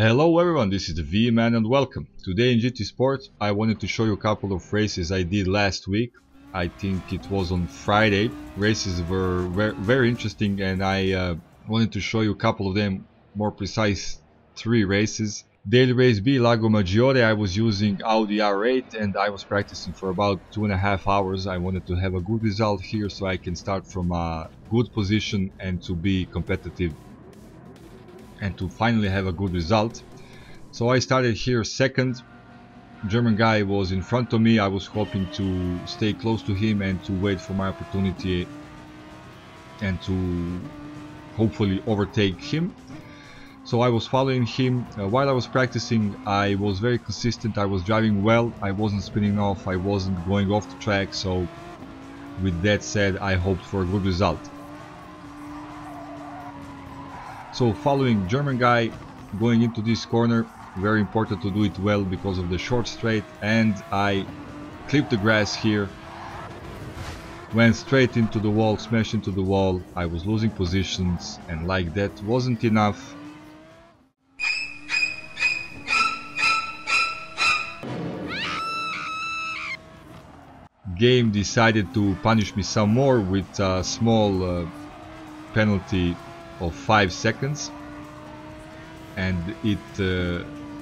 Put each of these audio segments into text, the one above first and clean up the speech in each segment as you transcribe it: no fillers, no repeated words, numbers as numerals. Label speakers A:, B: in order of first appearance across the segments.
A: Hello everyone, this is the V-Man and welcome. Today in GT Sport I wanted to show you a couple of races I did last week. I think it was on Friday. Races were very interesting and I wanted to show you a couple of them, more precise 3 races. Daily race B, Lago Maggiore, I was using Audi R8 and I was practicing for about 2.5 hours. I wanted to have a good result here so I can start from a good position and to be competitive and to finally have a good result. So I started here second. German guy was in front of me. I was hoping to stay close to him and to wait for my opportunity and to hopefully overtake him. So I was following him. While I was practicing, I was very consistent. I was driving well. I wasn't spinning off. I wasn't going off the track. So with that said, I hoped for a good result. So following German guy, going into this corner, very important to do it well because of the short straight, and I clipped the grass here, went straight into the wall, smashed into the wall. I was losing positions and like that wasn't enough. Game decided to punish me some more with a small penalty of 5 seconds, and it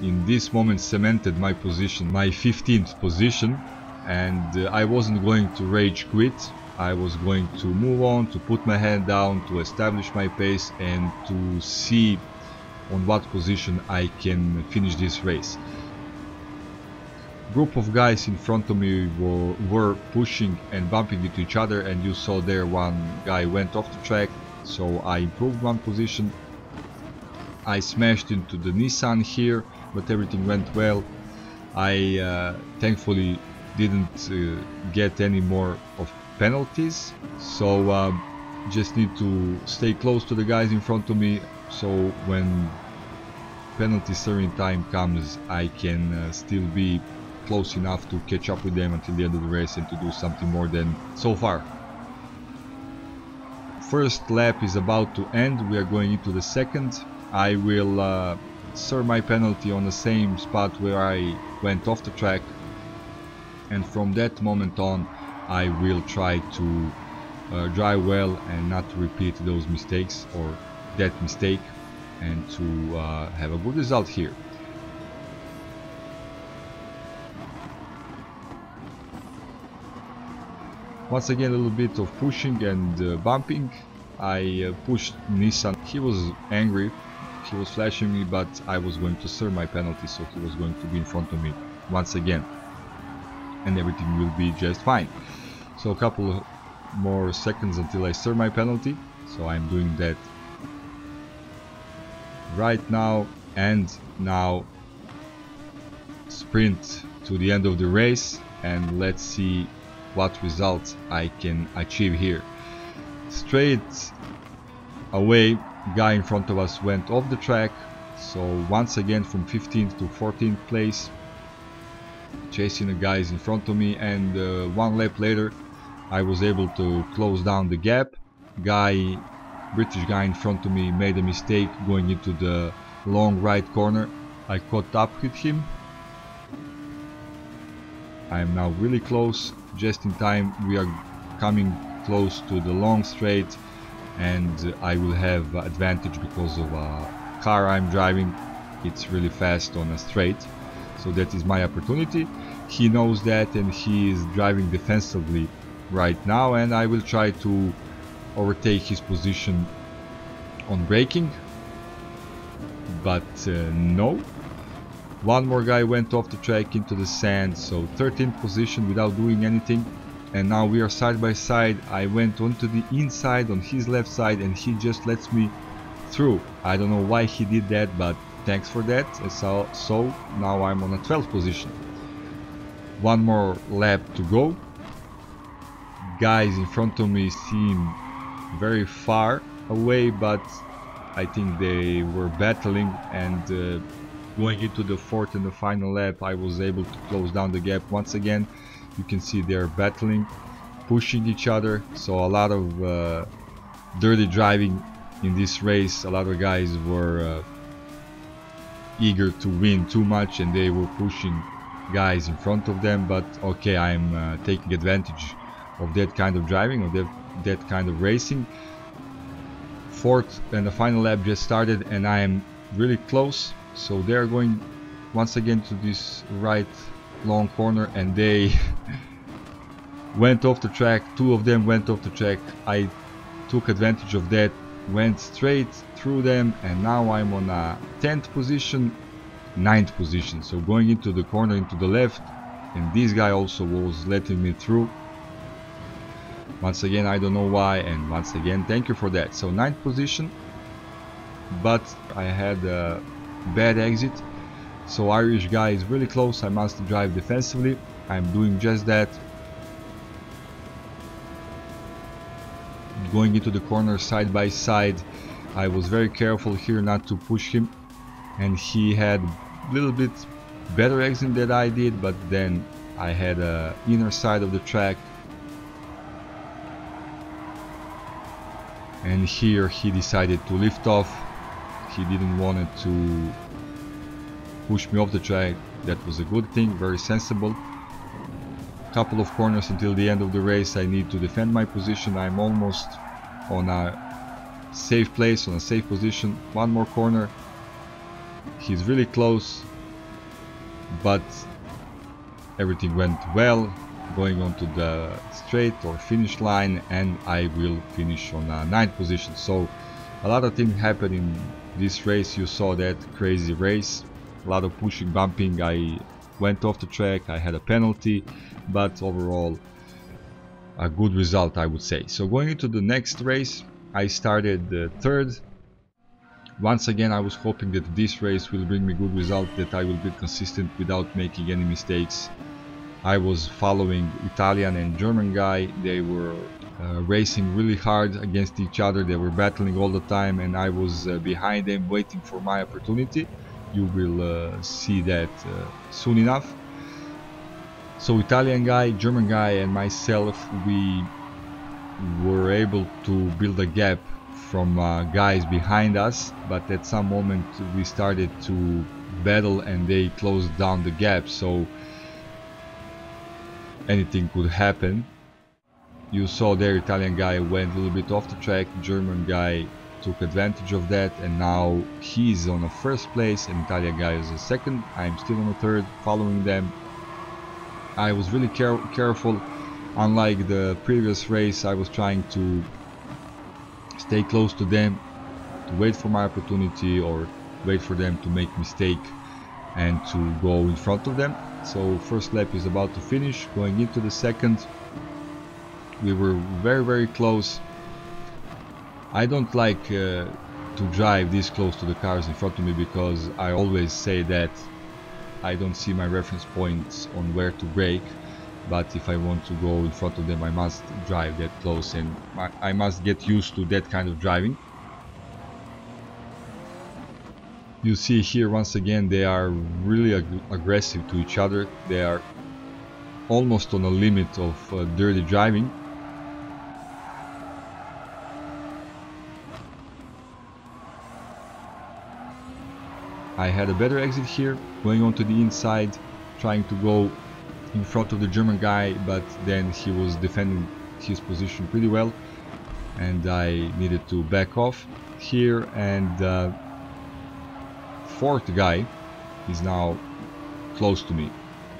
A: in this moment cemented my position, my 15th position, and I wasn't going to rage quit. I was going to move on, to put my hand down, to establish my pace and to see on what position I can finish this race. Group of guys in front of me were pushing and bumping into each other, and you saw there one guy went off the track. So I improved one position. I smashed into the Nissan here, but everything went well. I thankfully didn't get any more of penalties, so just need to stay close to the guys in front of me, so when penalty serving time comes I can still be close enough to catch up with them until the end of the race and to do something more than so far. First lap is about to end. We are going into the second. I will serve my penalty on the same spot where I went off the track, and from that moment on I will try to drive well and not repeat those mistakes or that mistake, and to have a good result here. Once again, a little bit of pushing and bumping. I pushed Nissan. He was angry, he was flashing me, but I was going to serve my penalty, so he was going to be in front of me once again, and everything will be just fine. So a couple more seconds until I serve my penalty, so I'm doing that right now. And now sprint to the end of the race, and let's see what results I can achieve here. Straight away, guy in front of us went off the track, so once again from 15th to 14th place, chasing the guys in front of me, and one lap later I was able to close down the gap. British guy in front of me made a mistake going into the long right corner. I caught up with him. I am now really close, just in time. We are coming close to the long straight, and I will have advantage because of a car I'm driving. It's really fast on a straight, so that is my opportunity. He knows that and he is driving defensively right now, and I will try to overtake his position on braking, but no. One more guy went off the track into the sand, so 13th position without doing anything. And now we are side by side. I went onto the inside on his left side and he just lets me through. I don't know why he did that, but thanks for that. So now I'm on a 12th position. One more lap to go. Guys in front of me seem very far away, but I think they were battling, and going into the 4th and the final lap I was able to close down the gap once again. You can see they're battling, pushing each other, so a lot of dirty driving in this race. A lot of guys were eager to win too much and they were pushing guys in front of them, but okay, I'm taking advantage of that kind of driving, of that kind of racing. Fourth and the final lap just started and I am really close, so they're going once again to this right long corner and they went off the track. Two of them went off the track. I took advantage of that, went straight through them, and now I'm on a 10th position, 9th position, so going into the corner into the left, and this guy also was letting me through. Once again, I don't know why, and once again thank you for that. So 9th position, but I had a bad exit, so Irish guy is really close. I must drive defensively. I'm doing just that. Going into the corner side by side, I was very careful here not to push him, and he had a little bit better exit than I did, but then I had a inner side of the track, and here he decided to lift off. He didn't want to push me off the track. That was a good thing, very sensible. Couple of corners until the end of the race. I need to defend my position. I'm almost on a safe place, on a safe position. One more corner. He's really close, but everything went well. Going on to the straight or finish line, and I will finish on a 9th position. So a lot of things happened in this race. You saw that crazy race, a lot of pushing, bumping. I went off the track, I had a penalty, but overall a good result, I would say. So going into the next race, I started third. Once again, I was hoping that this race will bring me good result, that I will be consistent without making any mistakes. I was following Italian and German guy. They were racing really hard against each other. They were battling all the time, and I was behind them waiting for my opportunity. You will see that soon enough. So Italian guy, German guy and myself, we were able to build a gap from guys behind us, but at some moment we started to battle and they closed down the gap, so anything could happen. You saw there, Italian guy went a little bit off the track, German guy took advantage of that, and now he's on the first place and Italian guy is a second. I'm still on the third, following them. I was really careful. Unlike the previous race, I was trying to stay close to them, to wait for my opportunity or wait for them to make mistake and to go in front of them. So first lap is about to finish. Going into the second, we were very close. I don't like to drive this close to the cars in front of me, because I always say that I don't see my reference points on where to brake, but if I want to go in front of them I must drive that close, and I must get used to that kind of driving. You see here once again they are really aggressive to each other. They are almost on a limit of dirty driving. I had a better exit here, going on to the inside, trying to go in front of the German guy, but then he was defending his position pretty well and I needed to back off here, and fourth guy is now close to me,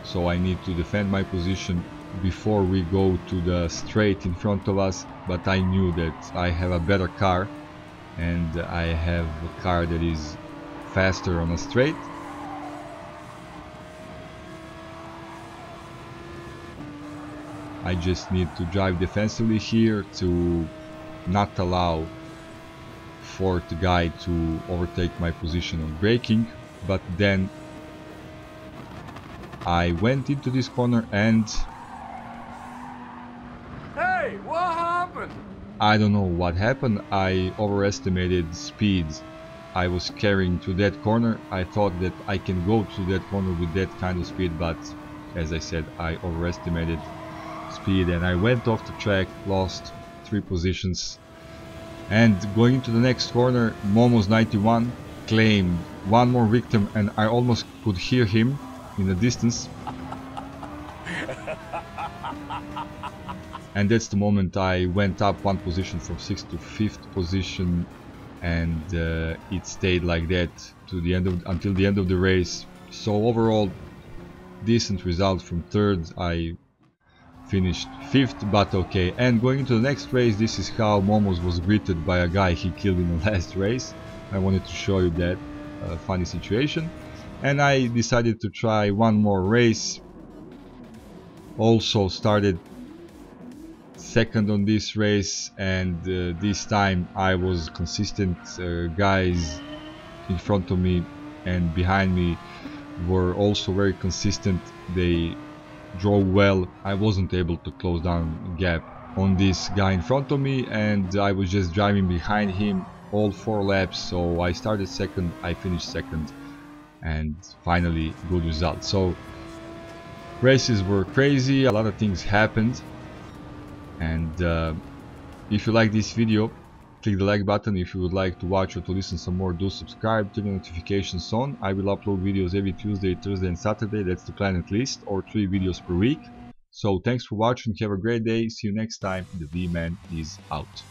A: so I need to defend my position before we go to the straight in front of us. But I knew that I have a better car and I have a car that is faster on a straight. I just need to drive defensively here to not allow fourth guy to overtake my position on braking. But then I went into this corner and
B: hey, what happened?
A: I don't know what happened. I overestimated speed I was carrying to that corner. I thought that I can go to that corner with that kind of speed, but as I said, I overestimated speed and I went off the track, lost 3 positions. And going into the next corner, Momo's 91, claimed one more victim, and I almost could hear him in the distance. And that's the moment I went up one position from 6th to 5th position, and it stayed like that to the end of, until the end of the race. So overall, decent result from 3rd. I finished 5th, but okay. And going into the next race, this is how Momos was greeted by a guy he killed in the last race. I wanted to show you that funny situation. And I decided to try one more race. Also started 2nd on this race, and this time I was consistent. Guys in front of me and behind me were also very consistent. They drove well. I wasn't able to close down a gap on this guy in front of me, and I was just driving behind him all 4 laps. So I started 2nd, I finished 2nd, and finally good result. So races were crazy, a lot of things happened. And if you like this video, click the like button. If you would like to watch or to listen some more, do subscribe, turn the notifications on. I will upload videos every Tuesday, Thursday and Saturday. That's the plan at least, or 3 videos per week. So thanks for watching, have a great day, see you next time. The V-Man is out.